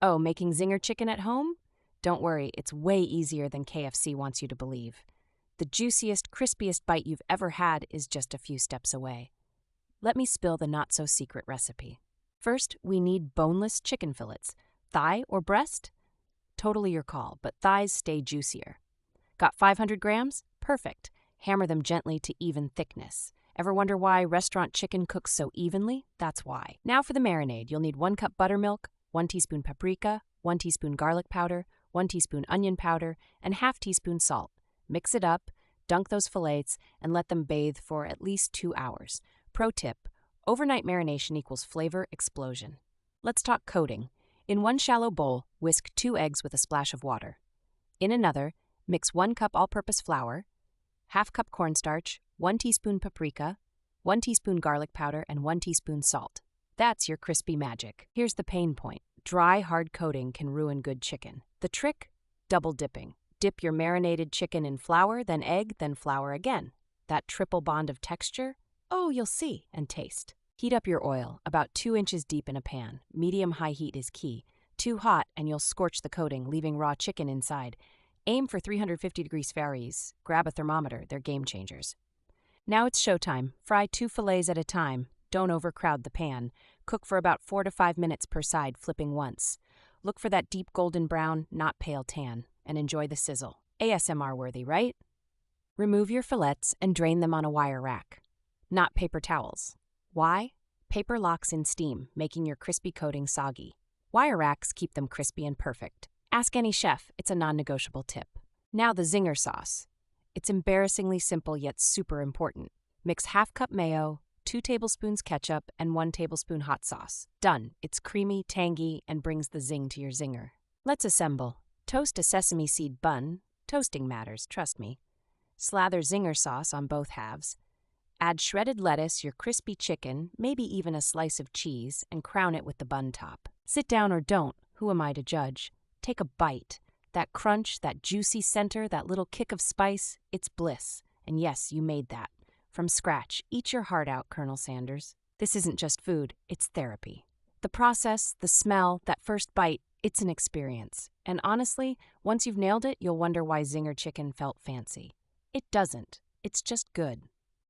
Oh, making Zinger Chicken at home? Don't worry, it's way easier than KFC wants you to believe. The juiciest, crispiest bite you've ever had is just a few steps away. Let me spill the not-so-secret recipe. First, we need boneless chicken fillets. Thigh or breast? Totally your call, but thighs stay juicier. Got 500 grams? Perfect. Hammer them gently to even thickness. Ever wonder why restaurant chicken cooks so evenly? That's why. Now for the marinade, you'll need 1 cup buttermilk, 1 teaspoon paprika, 1 teaspoon garlic powder, 1 teaspoon onion powder, and ½ teaspoon salt. Mix it up, dunk those fillets, and let them bathe for at least 2 hours. Pro tip, overnight marination equals flavor explosion. Let's talk coating. In one shallow bowl, whisk 2 eggs with a splash of water. In another, mix 1 cup all-purpose flour, ½ cup cornstarch, 1 teaspoon paprika, 1 teaspoon garlic powder, and 1 teaspoon salt. That's your crispy magic. Here's the pain point. Dry, hard coating can ruin good chicken. The trick? Double dipping. Dip your marinated chicken in flour, then egg, then flour again. That triple bond of texture? Oh, you'll see and taste. Heat up your oil, about 2 inches deep in a pan. Medium-high heat is key. Too hot and you'll scorch the coating, leaving raw chicken inside. Aim for 350 degrees Fahrenheit. Grab a thermometer, they're game changers. Now it's showtime. Fry 2 fillets at a time. Don't overcrowd the pan. Cook for about 4 to 5 minutes per side, flipping once. Look for that deep golden brown, not pale tan, and enjoy the sizzle. ASMR worthy, right? Remove your fillets and drain them on a wire rack. Not paper towels. Why? Paper locks in steam, making your crispy coating soggy. Wire racks keep them crispy and perfect. Ask any chef, it's a non-negotiable tip. Now the Zinger sauce. It's embarrassingly simple yet super important. Mix ½ cup mayo, 2 tablespoons ketchup, and 1 tablespoon hot sauce. Done. It's creamy, tangy, and brings the zing to your zinger. Let's assemble. Toast a sesame seed bun. Toasting matters, trust me. Slather Zinger sauce on both halves. Add shredded lettuce, your crispy chicken, maybe even a slice of cheese, and crown it with the bun top. Sit down or don't, who am I to judge? Take a bite. That crunch, that juicy center, that little kick of spice, it's bliss. And yes, you made that. From scratch, eat your heart out, Colonel Sanders. This isn't just food, it's therapy. The process, the smell, that first bite, it's an experience. And honestly, once you've nailed it, you'll wonder why Zinger Chicken felt fancy. It doesn't. It's just good.